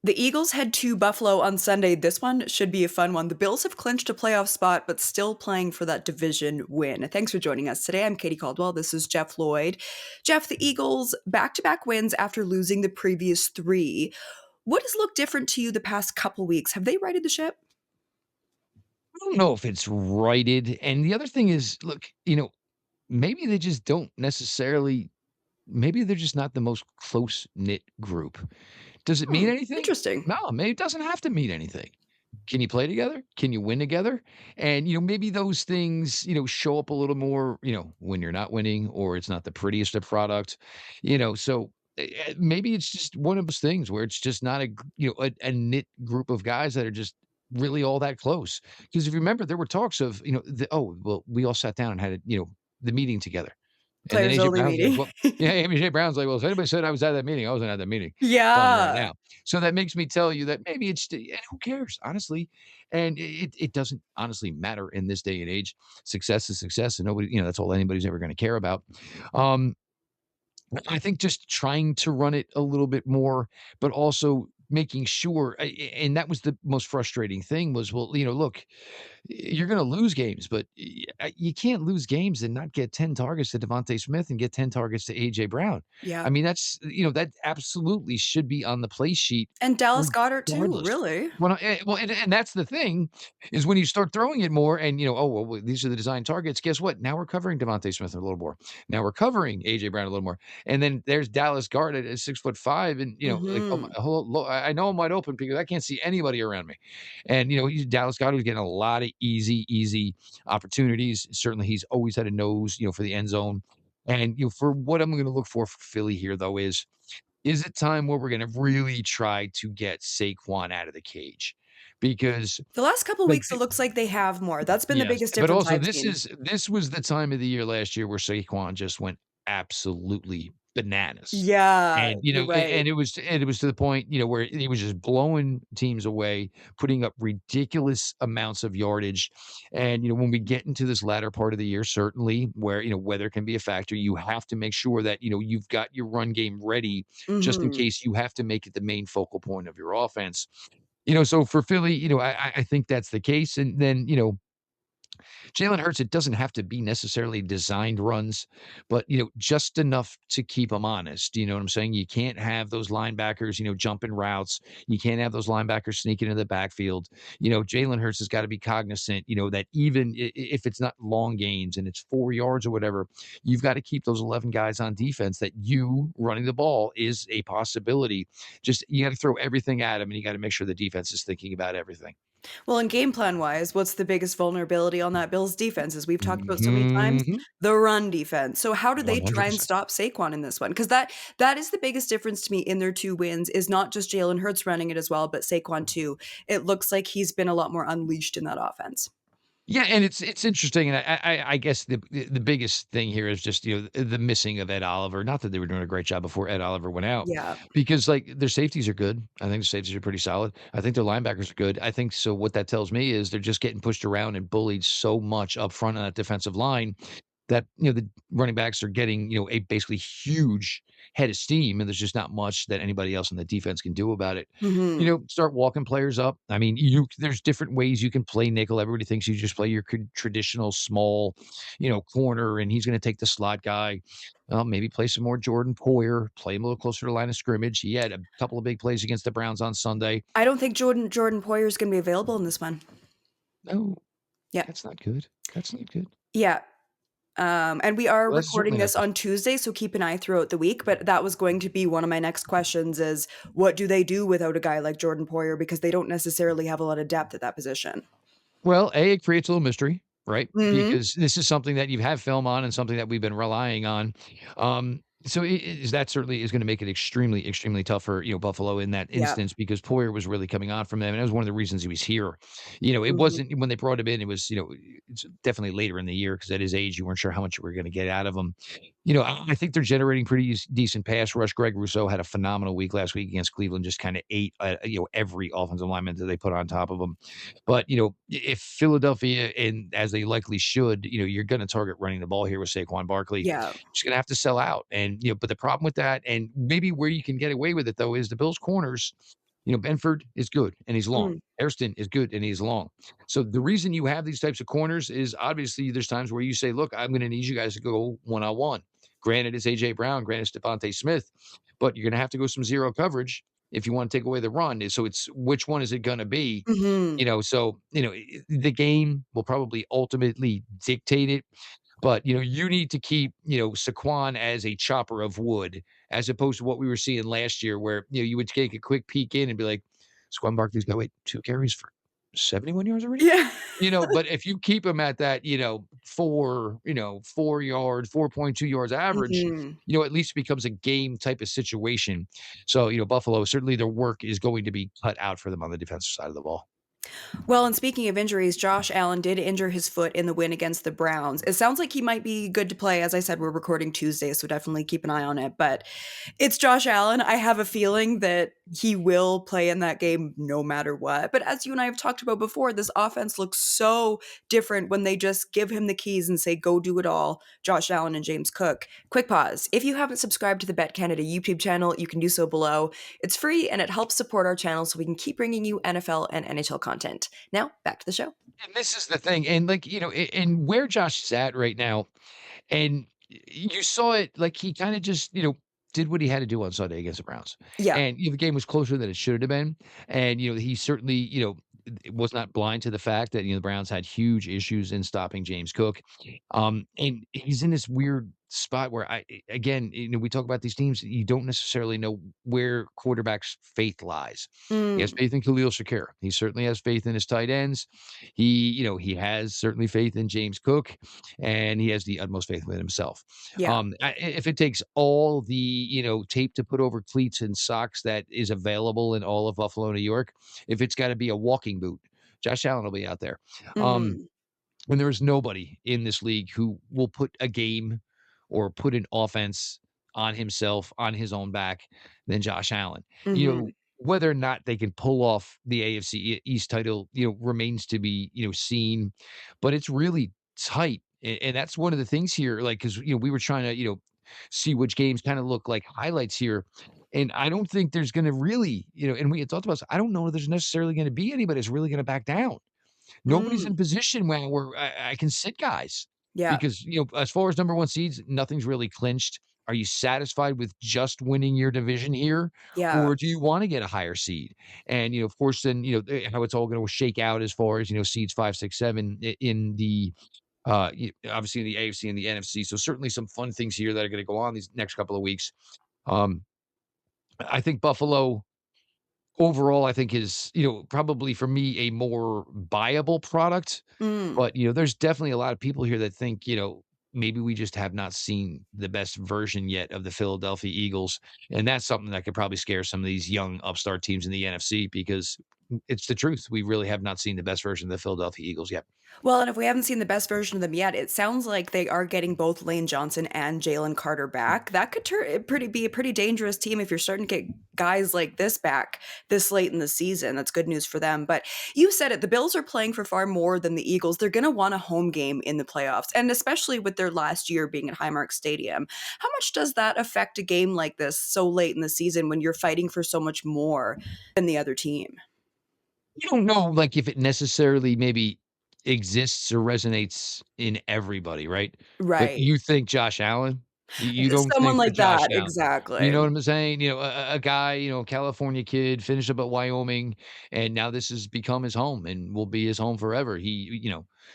The Eagles head to Buffalo on Sunday. This one should be a fun one. The Bills have clinched a playoff spot, but still playing for that division win. Thanks for joining us today. I'm Katie Caldwell. This is Jeff Lloyd. Jeff, the Eagles back to back wins after losing the previous three. What has looked different to you the past couple weeks? Have they righted the ship? I don't know if it's righted. And the other thing is, look, maybe they just don't necessarily, maybe they're just not the most close knit group. Does it mean anything? Interesting. No, maybe it doesn't have to mean anything. Can you play together? Can you win together? And, maybe those things, show up a little more, when you're not winning or it's not the prettiest of product, so maybe it's just one of those things where it's just not a knit group of guys that are just really all that close. Because if you remember, there were talks of, oh, well, we all sat down and had, the meeting together. And then Players AJ only Brown's like, meeting. "Well," yeah, AJ Brown's like, "Well, if anybody said I was at that meeting, I wasn't at that meeting." Telling you right Yeah. now. So that makes me tell you that maybe it's and who cares, honestly? And it doesn't honestly matter in this day and age. Success is success, and nobody, that's all anybody's ever gonna care about. Um, I think just trying to run it a little bit more, but also making sure and that was the most frustrating thing was, well, look, you're gonna lose games, but you can't lose games and not get 10 targets to Devontae Smith and get 10 targets to AJ Brown. Yeah. I mean, that's that absolutely should be on the play sheet And Dallas Goddard too, regardless. really. Well, and that's the thing is when you start throwing it more and, oh, well, these are the design targets. Guess what? Now we're covering Devontae Smith a little more. Now we're covering AJ Brown a little more. And then there's Dallas Goddard at 6'5", and like, oh my, Mhm. I know I'm wide open because I can't see anybody around me. And Dallas Goddard was getting a lot of easy opportunities. Certainly, he's always had a nose, for the end zone. And for what I'm going to look for Philly here, though, is it time where we're going to really try to get Saquon out of the cage? Because The last couple like weeks, it looks like they have more. That's been the yes, biggest but difference also I've seen. this was the time of the year last year where Saquon just went absolutely bananas. Yeah, And, you're right. it was to the point, where he was just blowing teams away, putting up ridiculous amounts of yardage. And, when we get into this latter part of the year, certainly where, weather can be a factor, you have to make sure that, you've got your run game ready just in Mhm. case you have to make it the main focal point of your offense. So for Philly, I think that's the case. And then, Jalen Hurts, it doesn't have to be necessarily designed runs, but, just enough to keep them honest. You know what I'm saying? You can't have those linebackers, jumping routes. You can't have those linebackers sneaking into the backfield. Jalen Hurts has got to be cognizant, that even if it's not long gains and it's 4 yards or whatever, you've got to keep those 11 guys on defense that you running the ball is a possibility. Just you got to throw everything at them and you got to make sure the defense is thinking about everything. Well, and game plan wise, what's the biggest vulnerability on that Bills defense, as we've talked about so many times? Mhm. The run defense. So how do they try and 100%. stop Saquon in this one? Because that is the biggest difference to me in their 2 wins is not just Jalen Hurts running it as well, but Saquon too. It looks like he's been a lot more unleashed in that offense. Yeah, and it's interesting, and I guess the biggest thing here is just, the missing of Ed Oliver. Not that they were doing a great job before Ed Oliver went out, Yeah. because, like, their safeties are good. I think the safeties are pretty solid. I think their linebackers are good. I think so what that tells me is they're just getting pushed around and bullied so much up front on that defensive line that, the running backs are getting, a basically huge head of steam, and there's just not much that anybody else on the defense can do about it. Mhm. Start walking players up. I mean, there's different ways you can play nickel. Everybody thinks you just play your traditional small, corner, and he's going to take the slot guy. Maybe play some more Jordan Poyer, play him a little closer to the line of scrimmage. He had a couple of big plays against the Browns on Sunday. I don't think Jordan Poyer is gonna be available in this one. No, Yeah. that's not good. That's not good. Yeah. And we are Well, that's recording certainly not this good. on Tuesday, so keep an eye throughout the week, but that was going to be one of my next questions is what do they do without a guy like Jordan Poyer because they don't necessarily have a lot of depth at that position. Well, it creates a little mystery, right? Mhm. Because this is something that you have film on and something that we've been relying on. So that certainly is going to make it extremely, extremely tough for Buffalo in that Yeah. instance because Poyer was really coming on from them, and that was one of the reasons he was here. It Mhm. wasn't when they brought him in; it was it's definitely later in the year because at his age, you weren't sure how much you were going to get out of him. I think they're generating pretty decent pass rush. Greg Rousseau had a phenomenal week last week against Cleveland, just kind of ate every offensive lineman that they put on top of him. But, if Philadelphia, and as they likely should, you're going to target running the ball here with Saquon Barkley, Yeah. you're just going to have to sell out. And, but the problem with that, and maybe where you can get away with it, though, is the Bills' corners. Benford is good and he's long. Mm. Hairston is good and he's long. So the reason you have these types of corners is obviously there's times where you say, look, I'm going to need you guys to go one on one. Granted, it's AJ Brown, granted, it's Devontae Smith, but you're going to have to go some zero coverage if you want to take away the run. So it's which one is it going to be? Mhm. The game will probably ultimately dictate it, but, you need to keep, Saquon as a chopper of wood as opposed to what we were seeing last year where, you would take a quick peek in and be like, Saquon Barkley's got, wait, 2 carries for 71 yards already? Yeah. But if you keep him at that, 4 yard, 4.2 yards average, Mhm. at least it becomes a game type of situation. So, Buffalo, certainly their work is going to be cut out for them on the defensive side of the ball. Well, and speaking of injuries, Josh Allen did injure his foot in the win against the Browns. It sounds like he might be good to play. As I said, we're recording Tuesday, so definitely keep an eye on it. But it's Josh Allen. I have a feeling that he will play in that game no matter what. But as you and I have talked about before, this offense looks so different when they just give him the keys and say, go do it all, Josh Allen and James Cook. Quick pause. If you haven't subscribed to the BetCanada YouTube channel, you can do so below. It's free and it helps support our channel so we can keep bringing you NFL and NHL content. Now, back to the show. And this is the thing. And like, and where Josh is at right now, and you saw it, like, he kinda just, did what he had to do on Sunday against the Browns. Yeah. And, the game was closer than it should have been. And, he certainly, was not blind to the fact that, the Browns had huge issues in stopping James Cook. And he's in this weird spot where again, we talk about these teams, you don't necessarily know where quarterback's faith lies. He has Mm, faith in Khalil Shakir. He certainly has faith in his tight ends. He has certainly faith in James Cook, and he has the utmost faith in himself. yeah. If it takes all the, tape to put over cleats and socks that is available in all of Buffalo, New York, if it's got to be a walking boot, Josh Allen will be out there. Um, Mhm. and there is nobody in this league who will put a game or put an offense on himself, on his own back than Josh Allen. Mhm. Whether or not they can pull off the AFC East title, remains to be, seen, but it's really tight. And that's one of the things here, like, because, we were trying to, see which games kind of look like highlights here. And I don't think there's going to really, and we had talked about this, I don't know if there's necessarily going to be anybody that's really going to back down. Nobody's Mm, in position where I can sit guys yeah. because, as far as number 1 seeds, nothing's really clinched. Are you satisfied with just winning your division here, Yeah. or do you wanna get a higher seed? And, of course, then, how it's all gonna shake out as far as, seeds 5, 6, 7 in the, obviously in the AFC and the NFC. So certainly some fun things here that are gonna go on these next couple of weeks. Um, I think Buffalo overall, I think is, probably for me a more viable product. Mm. But, there's definitely a lot of people here that think, maybe we just have not seen the best version yet of the Philadelphia Eagles. And that's something that could probably scare some of these young upstart teams in the NFC because it's the truth. We really have not seen the best version of the Philadelphia Eagles yet. Well, and if we haven't seen the best version of them yet, it sounds like they are getting both Lane Johnson and Jalen Carter back. That could be a pretty dangerous team if you're starting to get guys like this back this late in the season. That's good news for them. But you said it, the Bills are playing for far more than the Eagles. They're going to want a home game in the playoffs, and especially with their last year being at Highmark Stadium. How much does that affect a game like this so late in the season when you're fighting for so much more than the other team? You don't know, like, if it necessarily maybe exists or resonates in everybody, right? But Right. you think Josh Allen? You don't Someone think that like Josh that, Allen. You exactly. know what I'm saying? A guy, California kid, finished up at Wyoming, and now this has become his home and will be his home forever.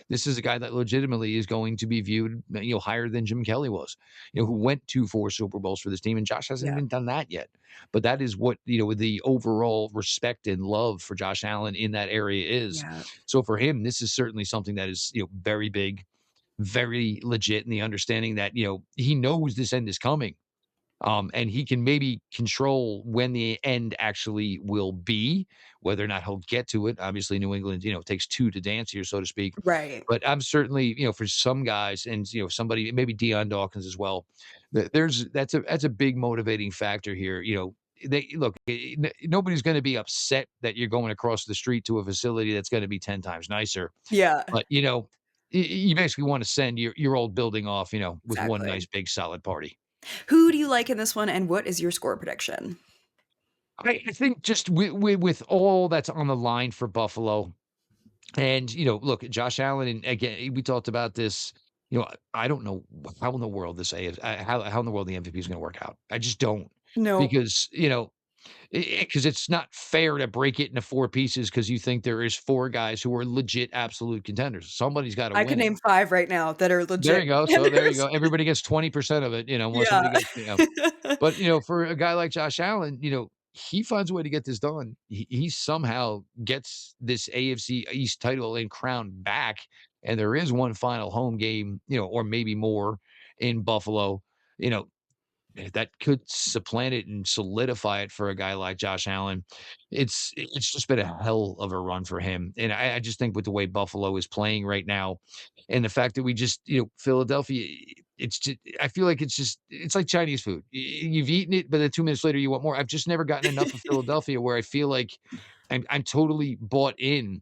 This is a guy that legitimately is going to be viewed, higher than Jim Kelly was, who went to 4 Super Bowls for this team, and Josh hasn't Yeah, even done that yet. But that is what, the overall respect and love for Josh Allen in that area is. yeah, So for him, this is certainly something that is, very big, very legit in the understanding that, he knows this end is coming. And he can maybe control when the end actually will be, whether or not he'll get to it. Obviously, New England, takes 2 to dance here, so to speak. right. But I'm certainly, for some guys and, somebody, maybe Deion Dawkins as well, that's a big motivating factor here. They look, nobody's going to be upset that you're going across the street to a facility that's going to be 10 times nicer. Yeah, But, you basically want to send your old building off, with one exactly. nice big solid party. Who do you like in this one, and what is your score prediction? I think just with all that's on the line for Buffalo, and, look, Josh Allen, and again, we talked about this, I don't know how in the world this AF how in the world the MVP is gonna work out. I just don't. No, Because, because it's not fair to break it into 4 pieces because you think there is 4 guys who are legit absolute contenders. Somebody's gotta I could win it. name 5 right now that are There legit you go. So there you go. contenders. Everybody gets 20% of it, when Yeah. somebody gets, but, for a guy like Josh Allen, he finds a way to get this done. He somehow gets this AFC East title and crown back, and there is one final home game, or maybe more in Buffalo, you know, that could supplant it and solidify it for a guy like Josh Allen. It's just been a hell of a run for him, and I just think with the way Buffalo is playing right now, and the fact that we just, Philadelphia, I feel like it's like Chinese food. You've eaten it, but then 2 minutes later you want more. I've just never gotten enough of Philadelphia where I feel like I'm totally bought in.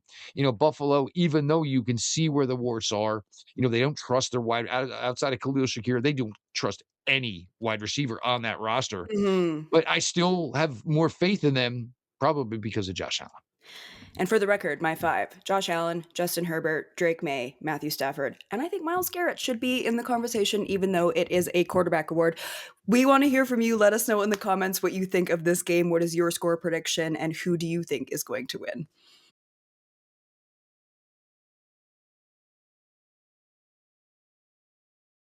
Buffalo, even though you can see where the warts are, they don't trust their outside of Khalil Shakir, they don't trust any wide receiver on that roster, Mhm. but I still have more faith in them probably because of Josh Allen. And for the record, my 5: Josh Allen, Justin Herbert, Drake May, Matthew Stafford, and I think Myles Garrett should be in the conversation even though it is a quarterback award. We wanna hear from you. Let us know in the comments what you think of this game. What is your score prediction, and who do you think is going to win?